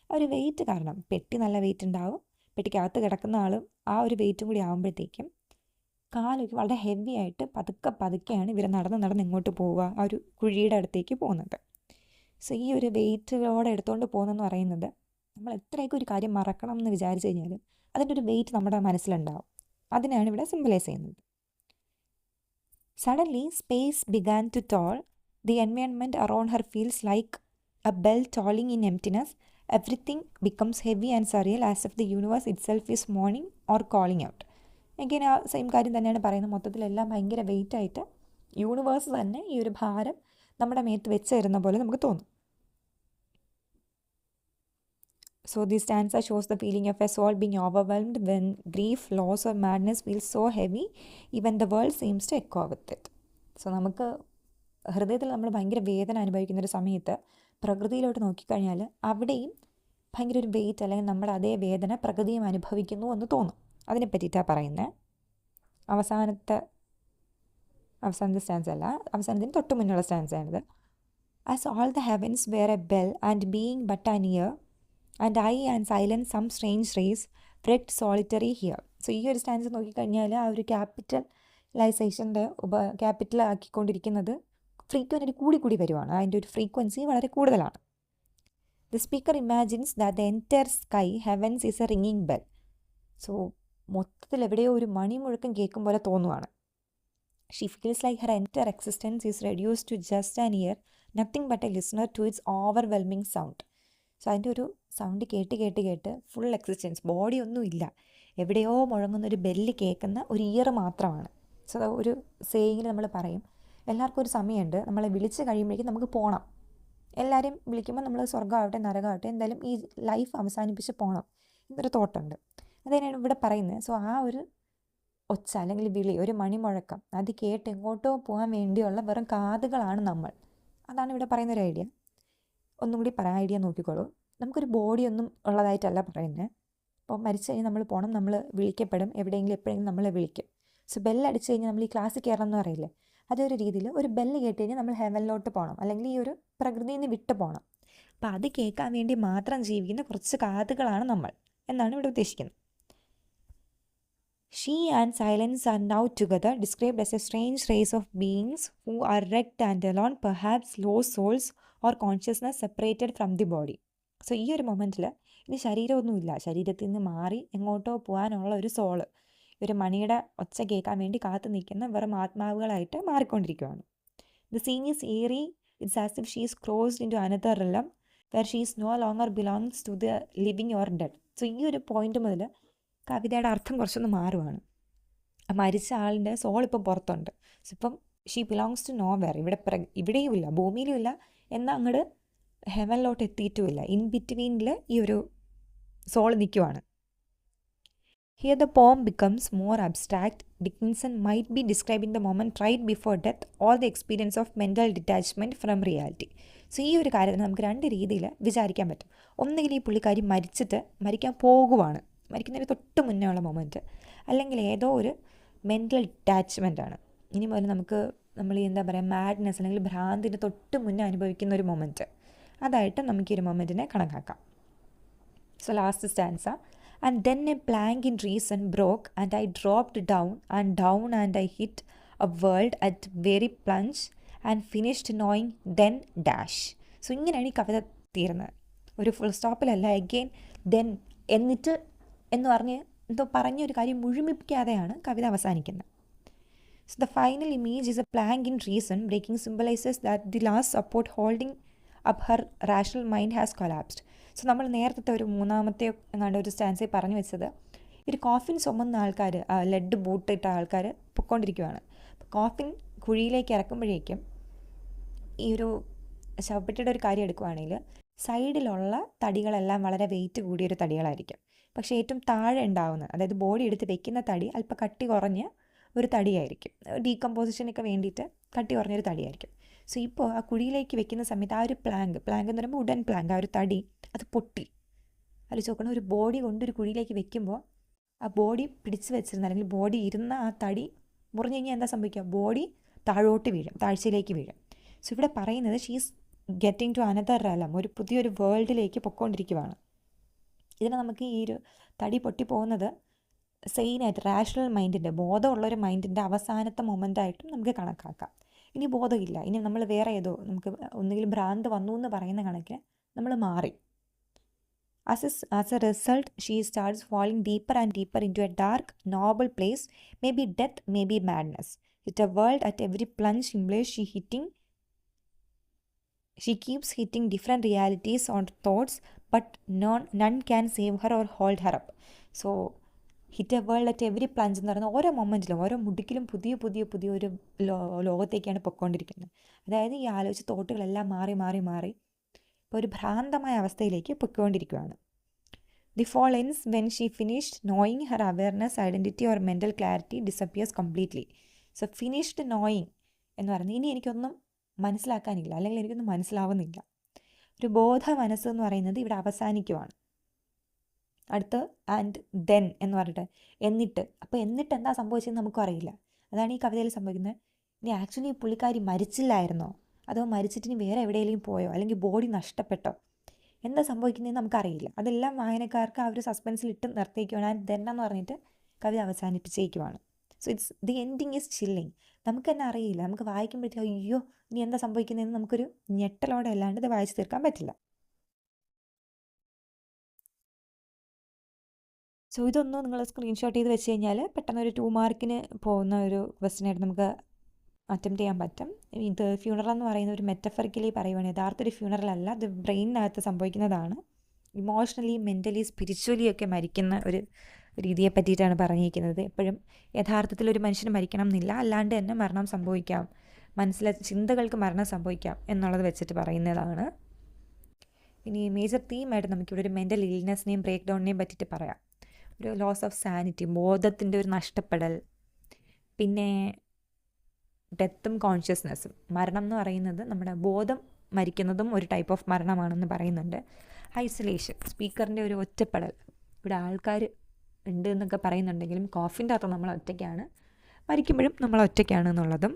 ആ ഒരു വെയിറ്റ് കാരണം, പെട്ടി നല്ല വെയിറ്റ് ഉണ്ടാവും, പെട്ടിക്കകത്ത് കിടക്കുന്ന ആളും ആ ഒരു വെയിറ്റും കൂടി ആകുമ്പോഴത്തേക്കും കാലൊക്കെ വളരെ ഹെവി ആയിട്ട് പതുക്കെയാണ് ഇവർ നടന്ന് ഇങ്ങോട്ട് പോവുക, ആ ഒരു കുഴിയുടെ അടുത്തേക്ക് പോകുന്നത്. സോ ഈ ഒരു വെയിറ്റുകളോടെ എടുത്തുകൊണ്ട് പോകുന്നതെന്ന് പറയുന്നത്, നമ്മൾ എത്രയൊക്കെ ഒരു കാര്യം മറക്കണം എന്ന് വിചാരിച്ചു കഴിഞ്ഞാലും അതിൻ്റെ ഒരു വെയിറ്റ് നമ്മുടെ മനസ്സിലുണ്ടാവും. അതിനാണ് ഇവിടെ സിംബലൈസ് ചെയ്യുന്നത്. Suddenly, space began to toll. The environment around her feels like a bell tolling in emptiness. Everything becomes heavy and surreal, as if the universe itself is mourning or calling out. Again ആ same കാര്യം തന്നെയാണ് പറയുന്നത്. മൊത്തത്തിലെല്ലാം ഭയങ്കര wait ആയിട്ട് universe തന്നെ ഈ ഒരു ഭാരം നമ്മുടെ മേത്ത് വെച്ച് തരുന്ന പോലെ നമുക്ക് തോന്നും. So this stanza shows the feeling of a soul being overwhelmed when grief, loss or madness feels so heavy, even the world seems to echo with it. So നമുക്ക് ഹൃദയത്തിൽ നമ്മൾ ഭയങ്കര വേദന അനുഭവിക്കുന്നൊരു സമയത്ത് പ്രകൃതിയിലോട്ട് നോക്കിക്കഴിഞ്ഞാൽ അവിടെയും ഭയങ്കര ഒരു വെയിറ്റ്, അല്ലെങ്കിൽ നമ്മുടെ അതേ വേദന പ്രകൃതിയും അനുഭവിക്കുന്നു എന്ന് തോന്നും. അതിനെ പറ്റിയിട്ടാണ് പറയുന്നത്. അവസാനത്തെ സ്റ്റാൻസ് അല്ല, അവസാനത്തിന് തൊട്ട് മുന്നുള്ള സ്റ്റാൻസാണിത്. As all the heavens were a bell and being but an ear, and I and silence some strange race, wrecked solitary here. So ഈ ഒരു സ്റ്റാൻസ് നോക്കിക്കഴിഞ്ഞാൽ ആ ഒരു ക്യാപിറ്റലൈസേഷൻ്റെ ക്യാപിറ്റലാക്കിക്കൊണ്ടിരിക്കുന്നത് ഫ്രീക്വൻ്റ് കൂടി വരുവാണ്. അതിൻ്റെ ഒരു ഫ്രീക്വൻസി വളരെ കൂടുതലാണ്. The speaker imagines that the entire sky heavens is a ringing bell. So മൊത്തത്തിൽ എവിടെയോ ഒരു മണിമുഴക്കം കേൾക്കും പോലെ തോന്നുവാണ്. She feels like her entire existence is reduce to just an ear, nothing but a listener to its overwhelming sound. So അതിൻ്റെ ഒരു sound കേട്ട് ഫുൾ എക്സിസ്റ്റൻസ്, ബോഡി ഒന്നും ഇല്ല, എവിടെയോ മുഴങ്ങുന്നൊരു ബെല്ല് കേൾക്കുന്ന ഒരു ഇയർ മാത്രമാണ്. സോ ഒരു സേയിങ്ങിൽ നമ്മൾ പറയും, എല്ലാവർക്കും ഒരു സമയമുണ്ട്, നമ്മളെ വിളിച്ച് കഴിയുമ്പോഴേക്കും നമുക്ക് പോകണം. എല്ലാവരെയും വിളിക്കുമ്പോൾ നമ്മൾ സ്വർഗ്ഗമാവട്ടെ നരകമാവട്ടെ എന്തായാലും ഈ ലൈഫ് അവസാനിപ്പിച്ച് പോകണം എന്നൊരു തോട്ടുണ്ട്. അതുതന്നെയാണ് ഇവിടെ പറയുന്നത്. സോ ആ ഒരു ഒച്ച അല്ലെങ്കിൽ വിളി, ഒരു മണിമുഴക്കം, അത് കേട്ട് എങ്ങോട്ടോ പോകാൻ വേണ്ടിയുള്ള വെറും കാതുകളാണ് നമ്മൾ. അതാണ് ഇവിടെ പറയുന്നൊരു ഐഡിയ. ഒന്നും കൂടി പറയാം, ഐഡിയ നോക്കിക്കോളൂ. നമുക്കൊരു ബോഡിയൊന്നും ഉള്ളതായിട്ടല്ല പറയുന്നത്. അപ്പോൾ മരിച്ചു കഴിഞ്ഞാൽ നമ്മൾ പോകണം, നമ്മൾ വിളിക്കപ്പെടും, എപ്പോഴെങ്കിലും നമ്മളെ വിളിക്കും. സോ ബെല്ലടിച്ച് കഴിഞ്ഞാൽ നമ്മൾ ഈ ക്ലാസ്സിൽ കയറണം എന്ന് പറയില്ലേ, അതൊരു രീതിയിൽ ഒരു ബെല്ല് കേട്ട് കഴിഞ്ഞാൽ നമ്മൾ ഹെവനിലോട്ട് പോകണം, അല്ലെങ്കിൽ ഈ ഒരു പ്രകൃതിയിൽ നിന്ന് വിട്ടു പോകണം. അപ്പോൾ അത് കേൾക്കാൻ വേണ്ടി മാത്രം ജീവിക്കുന്ന കുറച്ച് കാതുകളാണ് നമ്മൾ എന്നാണ് ഇവിടെ ഉദ്ദേശിക്കുന്നത്. She and silence are now together, described as a strange race of beings who are wrecked and alone, perhaps lost souls or consciousness separated from the body. So ഈ ഒരു മൊമെൻറ്റിൽ ഇനി ശരീരമൊന്നുമില്ല, ശരീരത്തിൽ നിന്ന് മാറി എങ്ങോട്ടോ പോകാനുള്ള ഒരു സോള്, ഒരു മണിയുടെ ഒച്ച കേൾക്കാൻ വേണ്ടി കാത്തു നിൽക്കുന്ന വെറും ആത്മാവുകളായിട്ട് മാറിക്കൊണ്ടിരിക്കുകയാണ്. The scene is eerie. It's as if she is crossed into another realm where she is no longer belongs to the living or dead. So ഈ ഒരു പോയിന്റ് മുതൽ കവിതയുടെ അർത്ഥം കുറച്ചൊന്ന് മാറുവാണ്. മരിച്ച ആളിൻ്റെ സോൾ ഇപ്പം പുറത്തുണ്ട്. സോ ഇപ്പം ഷീ ബിലോങ്സ് ടു നോവെയർ. ഇവിടെയും ഇല്ല, ഭൂമിയിലും ഇല്ല, എന്നാൽ അങ്ങോട്ട് ഹെവനിലോട്ട് എത്തിയിട്ടുമില്ല. ഇൻ ബിറ്റ്വീനിൽ ഈ ഒരു സോൾ നിൽക്കുവാണ്. Here the poem becomes more abstract. Dickinson might be describing the moment right before death or the experience of mental detachment from reality. So ഈ ഒരു കാര്യത്തിന് നമുക്ക് രണ്ട് രീതിയിൽ വിചാരിക്കാൻ പറ്റും. ഒന്നുകിൽ ഈ പുള്ളിക്കാരി മരിക്കാൻ പോകുവാണ്, മരിക്കുന്നതിന് തൊട്ട് മുന്നേ ഉള്ള മൊമെൻറ്റ്, അല്ലെങ്കിൽ ഏതോ ഒരു മെൻ്റൽ ഡിറ്റാച്ച്മെൻ്റ് ആണ്. ഇനി മുതൽ നമുക്ക് നമ്മൾ എന്താ പറയുക മാഡ്നെസ് അല്ലെങ്കിൽ ഭ്രാന്തിന് തൊട്ട് മുന്നേ അനുഭവിക്കുന്ന ഒരു മൊമെൻറ്റ്, അതായിട്ട് നമുക്ക് ഈ ഒരു മൊമെൻറ്റിനെ കണക്കാക്കാം. So last stanza, and then a plank in reason broke and I dropped down and I hit a world at every plunge and finished knowing then dash. So ഇങ്ങനെയാണ് ഈ കവിത തീരുന്നത്. ഒരു ഫുൾ സ്റ്റോപ്പിലല്ല, എഗെയിൻ ദെൻ എന്നിട്ട് എന്ന് പറഞ്ഞ് എന്തോ പറഞ്ഞൊരു കാര്യം മുഴുമിപ്പിക്കാതെയാണ് കവിത അവസാനിക്കുന്നത്. So the final image is a plank in reason. Breaking symbolizes that the last support holding up her rational mind has collapsed. So നമ്മൾ നേരത്തെ ഒരു മൂന്നാമത്തെ എങ്ങാണ്ട് ഒരു സ്റ്റാൻസിൽ പറഞ്ഞു വെച്ചത്, ഒരു കോഫിൻ ചുമന്ന ആൾക്കാർ, ലെഡ് ബൂട്ട് ഇട്ട ആൾക്കാർ പൊയ്ക്കൊണ്ടിരിക്കുകയാണ്. അപ്പോൾ കോഫിൻ കുഴിയിലേക്ക് ഇറക്കുമ്പോഴേക്കും ഈ ഒരു ശവപ്പെട്ടിയുടെ ഒരു കാര്യം എടുക്കുകയാണെങ്കിൽ സൈഡിലുള്ള തടികളെല്ലാം വളരെ വെയിറ്റ് കൂടിയൊരു തടികളായിരിക്കും. പക്ഷേ ഏറ്റവും താഴെ ഉണ്ടാവുന്നത്, അതായത് ബോഡി എടുത്ത് വെക്കുന്ന തടി അല്പം കട്ടി കുറഞ്ഞ് ഒരു തടിയായിരിക്കും, ഡീകമ്പോസിഷനൊക്കെ വേണ്ടിയിട്ട് കട്ടി കുറഞ്ഞൊരു തടിയായിരിക്കും. സോ ഇപ്പോൾ ആ കുഴിയിലേക്ക് വെക്കുന്ന സമയത്ത് ആ ഒരു പ്ലാങ്ക് എന്ന് പറയുമ്പോൾ വുഡൻ പ്ലാങ്ക്, ആ ഒരു തടി അത് പൊട്ടി. അതിൽ നോക്കണം, ഒരു ബോഡി കൊണ്ടൊരു കുഴിയിലേക്ക് വെക്കുമ്പോൾ ആ ബോഡി പിടിച്ച് വെച്ചിരുന്ന അല്ലെങ്കിൽ ബോഡി ഇരുന്ന ആ തടി മുറിഞ്ഞു കഴിഞ്ഞാൽ എന്താ സംഭവിക്കുക, ബോഡി താഴോട്ട് വീഴും, താഴ്ചയിലേക്ക് വീഴും. സോ ഇവിടെ പറയുന്നത് she's getting to another realm, ഒരു പുതിയൊരു വേൾഡിലേക്ക് പൊയ്ക്കൊണ്ടിരിക്കുകയാണ്. ഇതിന് നമുക്ക് ഈ ഒരു തടി പൊട്ടിപ്പോകുന്നത് സെയിനായിട്ട് റാഷണൽ മൈൻഡിൻ്റെ, ബോധമുള്ളൊരു മൈൻഡിൻ്റെ അവസാനത്തെ മൊമെൻ്റായിട്ടും നമുക്ക് കണക്കാക്കാം. ഇനി ബോധമില്ല, ഇനി നമ്മൾ വേറെ ഏതോ നമുക്ക് ഒന്നുകിലും ഭ്രാന്ത് വന്നു എന്ന് പറയുന്ന കണക്കിന് നമ്മൾ മാറി. As a result she starts falling deeper and deeper into a dark noble place, maybe death, maybe madness. It a world at every plunge in place she keeps hitting different realities on thoughts, but none can save her or hold her up. So hit a world at every plunge എന്ന് പറയുന്ന ഓരോ മൊമെൻറ്റിലും ഓരോ മുടുക്കിലും പുതിയ ഒരു ലോകത്തേക്കാണ് പൊയ്ക്കൊണ്ടിരിക്കുന്നത്. അതായത് ഈ ആലോചിച്ച തോട്ടുകളെല്ലാം മാറി ഇപ്പോൾ ഒരു ഭ്രാന്തമായ അവസ്ഥയിലേക്ക് പൊയ്ക്കൊണ്ടിരിക്കുകയാണ്. The fall ends when she finished knowing her awareness, identity or mental clarity disappears completely. So finished knowing എന്ന് പറയുന്നത് ഇനി എനിക്കൊന്നും മനസ്സിലാക്കാനില്ല, അല്ലെങ്കിൽ എനിക്കൊന്നും മനസ്സിലാവുന്നില്ല. ഒരു ബോധ മനസ്സ് എന്ന് പറയുന്നത് ഇവിടെ അവസാനിക്കുവാണ്. അടുത്ത് ആൻഡ് ദെൻ എന്ന് പറഞ്ഞിട്ട് എന്നിട്ട്, അപ്പോൾ എന്നിട്ട് എന്താ സംഭവിച്ചതെന്ന് നമുക്കും അറിയില്ല. അതാണ് ഈ കവിതയിൽ സംഭവിക്കുന്നത്. ഇനി ആക്ച്വലി ഈ പുള്ളിക്കാരി മരിച്ചില്ലായിരുന്നോ, അതോ മരിച്ചിട്ട് ഇനി വേറെ എവിടെയെങ്കിലും പോയോ, അല്ലെങ്കിൽ ബോഡി നഷ്ടപ്പെട്ടോ, എന്താ സംഭവിക്കുന്നതെന്ന് നമുക്കറിയില്ല. അതെല്ലാം വായനക്കാർക്ക് ആ ഒരു സസ്പെൻസിൽ ഇട്ട് നിർത്തിയിരിക്കുകയാണ്. ആൻഡ് ദെൻ എന്ന് പറഞ്ഞിട്ട് കവിത അവസാനിപ്പിച്ചേക്കുവാണ്. So it's the ending is chilling. നമുക്ക് തന്നെ അറിയില്ല, നമുക്ക് വായിക്കുമ്പോഴത്തേക്കും അയ്യോ ഇനി എന്താ സംഭവിക്കുന്നതെന്ന് നമുക്കൊരു ഞെട്ടലോടെ അല്ലാണ്ട് ഇത് വായിച്ചു തീർക്കാൻ പറ്റില്ല. സോ ഇതൊന്നും നിങ്ങൾ സ്ക്രീൻഷോട്ട് ചെയ്ത് വെച്ച് കഴിഞ്ഞാൽ പെട്ടെന്നൊരു 2 മാർക്കിന് പോകുന്ന ഒരു ക്വസ്റ്റ്യനായിട്ട് നമുക്ക് അറ്റംപ്റ്റ് ചെയ്യാൻ പറ്റും. ഇത് ഫ്യൂണറൽ എന്ന് പറയുന്ന ഒരു മെറ്റഫറിക്കലി പറയുവാണ്, യഥാർത്ഥ ഒരു ഫ്യൂണറൽ അല്ല, അത് ബ്രെയിനിനകത്ത് സംഭവിക്കുന്നതാണ്. ഇമോഷണലി മെൻ്റലി സ്പിരിച്വലി ഒക്കെ മരിക്കുന്ന ഒരു രീതിയെ പറ്റിയിട്ടാണ് പറഞ്ഞിരിക്കുന്നത്. എപ്പോഴും യഥാർത്ഥത്തിൽ ഒരു മനുഷ്യന് മരിക്കണം എന്നില്ല, അല്ലാണ്ട് തന്നെ മരണം സംഭവിക്കാം, ചിന്തകൾക്ക് മരണം സംഭവിക്കാം എന്നുള്ളത് വെച്ചിട്ട് പറയുന്നതാണ്. ഇനി മേജർ തീമായിട്ട് നമുക്കിവിടെ ഒരു മെൻ്റൽ ഇൽനെസ്സിനെയും ബ്രേക്ക് ഡൗണിനെയും പറ്റിയിട്ട് പറയാം. ഒരു ലോസ് ഓഫ് സാനിറ്റി, ബോധത്തിൻ്റെ ഒരു നഷ്ടപ്പെടൽ, പിന്നെ ഡെത്തും കോൺഷ്യസ്നെസ്സും. മരണം എന്ന് പറയുന്നത് നമ്മുടെ ബോധം മരിക്കുന്നതും ഒരു ടൈപ്പ് ഓഫ് മരണമാണെന്ന് പറയുന്നുണ്ട്. ഐസൊലേഷൻ, സ്പീക്കറിൻ്റെ ഒരു ഒറ്റപ്പെടൽ, ഇവിടെ ആൾക്കാർ ഉണ്ട് എന്നൊക്കെ പറയുന്നുണ്ടെങ്കിലും കോഫിൻ്റെ അകത്ത് നമ്മൾ ഒറ്റയ്ക്കാണ്, മരിക്കുമ്പോഴും നമ്മൾ ഒറ്റയ്ക്കാണ് എന്നുള്ളതും.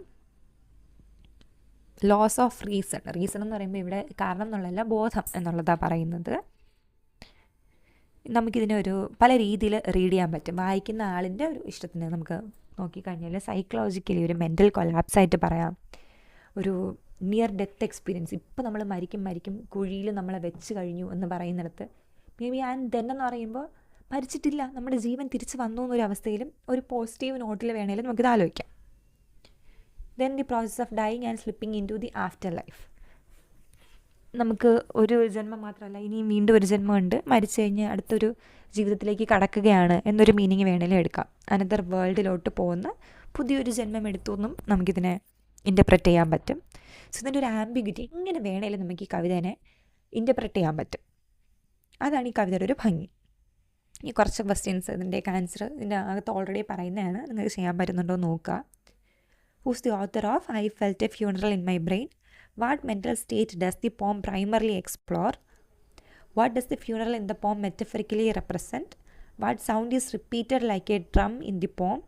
ലോസ് ഓഫ് റീസൺ എന്ന് പറയുമ്പോൾ ഇവിടെ കാരണം എന്നുള്ളതല്ല, ബോധം എന്നുള്ളതാണ് പറയുന്നത്. നമുക്കിതിനൊരു പല രീതിയിൽ റീഡ് ചെയ്യാൻ പറ്റും. വായിക്കുന്ന ആളിൻ്റെ ഒരു ഇഷ്ടത്തിന് നമുക്ക് നോക്കിക്കഴിഞ്ഞാൽ സൈക്കോളജിക്കലി ഒരു മെൻ്റൽ കൊലാപ്സ് ആയിട്ട് പറയാം, ഒരു നിയർ ഡെത്ത് എക്സ്പീരിയൻസ്. ഇപ്പോൾ നമ്മൾ മരിക്കും കുഴിയിൽ നമ്മളെ വെച്ച് കഴിഞ്ഞു എന്ന് പറയുന്നിടത്ത് മേ ബി ആൻഡ് ദെൻ എന്ന് പറയുമ്പോൾ മരിച്ചിട്ടില്ല, നമ്മുടെ ജീവൻ തിരിച്ച് വന്നു എന്നൊരവസ്ഥയിലും ഒരു പോസിറ്റീവ് നോട്ടിൽ വേണമെങ്കിലും നമുക്കിത് ആലോചിക്കാം. Then the process of dying and slipping into the afterlife. നമുക്ക് ഒരു ജന്മം മാത്രമല്ല, ഇനിയും വീണ്ടും ഒരു ജന്മമുണ്ട്, മരിച്ചു കഴിഞ്ഞ് അടുത്തൊരു ജീവിതത്തിലേക്ക് കടക്കുകയാണ് എന്നൊരു മീനിങ് വേണമെങ്കിലും എടുക്കാം. അനദർ വേൾഡിലോട്ട് പോകുന്ന പുതിയൊരു ജന്മം എടുത്തു എന്നും നമുക്കിതിനെ ഇൻ്റർപ്രറ്റ് ചെയ്യാൻ പറ്റും. സോ ഇതിൻ്റെ ഒരു ആംബിഗ്യൂറ്റി എങ്ങനെ വേണമെങ്കിലും നമുക്ക് ഈ കവിതേനെ ഇൻ്റർപ്രറ്റ് ചെയ്യാൻ പറ്റും. അതാണ് ഈ കവിതയുടെ ഒരു ഭംഗി. ഈ കുറച്ച് ക്വസ്റ്റ്യൻസ്, ഇതിൻ്റെയൊക്കെ ആൻസർ ഇതിൻ്റെ അകത്ത് ഓൾറെഡി പറയുന്നതാണ്, നിങ്ങൾക്ക് ചെയ്യാൻ പറ്റുന്നുണ്ടോ എന്ന് നോക്കുക. Who's the author of I felt a funeral in my brain? What mental state does the poem primarily explore? What does the funeral in the poem metaphorically represent? What sound is repeated like a drum in the poem?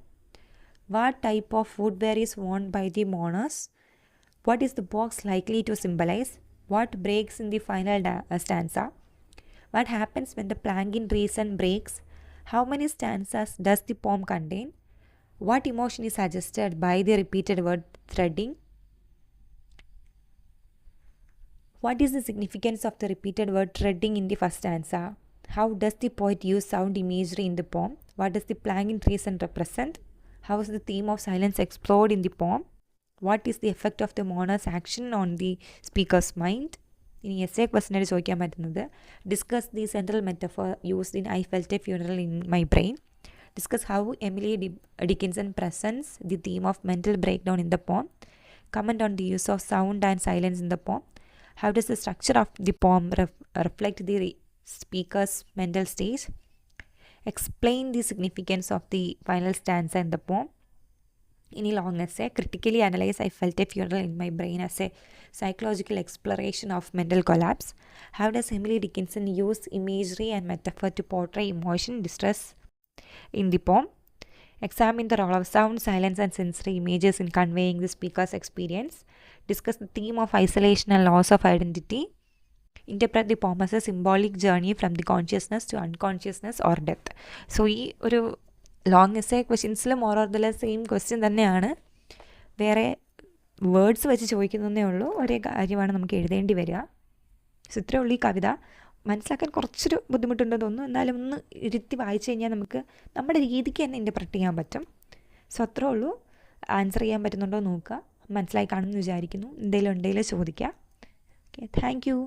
What type of footwear is worn by the mourners? What is the box likely to symbolize? What breaks in the final stanza? What happens when the plank in reason breaks? How many stanzas does the poem contain? What emotion is suggested by the repeated word threading? What is the significance of the repeated word threading in the first stanza? How does the poet use sound imagery in the poem? What does the plank in reason represent? How is the theme of silence explored in the poem? What is the effect of the mourner's action on the speaker's mind? ഇനി essay question ആയിട്ട് ചോദിക്കാൻ പറ്റുന്നത് discuss the central metaphor used in I felt a funeral in my brain. Discuss how Emily Dickinson presents the theme of mental breakdown in the poem. Comment on the use of sound and silence in the poem. How does the structure of the poem reflect the speaker's mental stage? Explain the significance of the final stanza in the poem. In a long essay, critically analyze I felt a funeral in my brain as a psychological exploration of mental collapse. How does Emily Dickinson use imagery and metaphor to portray emotion, distress in the poem? Examine the role of sound, silence, and sensory images in conveying the speaker's experience. Discuss the theme of isolation and loss of identity. Interpret the poem as a symbolic journey from the consciousness to unconsciousness or death. So, ഈ ഒരു long essay ക്വസ്റ്റ്യൻസിൽ more or the less same question തന്നെയാണ്, വേറെ words വെച്ച് ചോദിക്കുന്നതേ ഉള്ളൂ, ഒരേ കാര്യമാണ് നമുക്ക് എഴുതേണ്ടി വരിക. സോ ഇത്രയേ ഉള്ളൂ ഈ കവിത. മനസ്സിലാക്കാൻ കുറച്ചൊരു ബുദ്ധിമുട്ടുണ്ടെന്ന് തോന്നുന്നു, എന്നാലും ഒന്ന് ഇരുത്തി വായിച്ചു കഴിഞ്ഞാൽ നമുക്ക് നമ്മുടെ രീതിക്ക് തന്നെ ഇൻ്റർപ്രറ്റ് ചെയ്യാൻ പറ്റും. സോ അത്രേ ഉള്ളൂ. ആൻസർ ചെയ്യാൻ പറ്റുന്നുണ്ടോ നോക്കുക. മനസ്സിലായി കാണുമെന്ന് വിചാരിക്കുന്നു. എന്തെങ്കിലും ഉണ്ടെങ്കിൽ ചോദിക്കുക. Okay, thank you.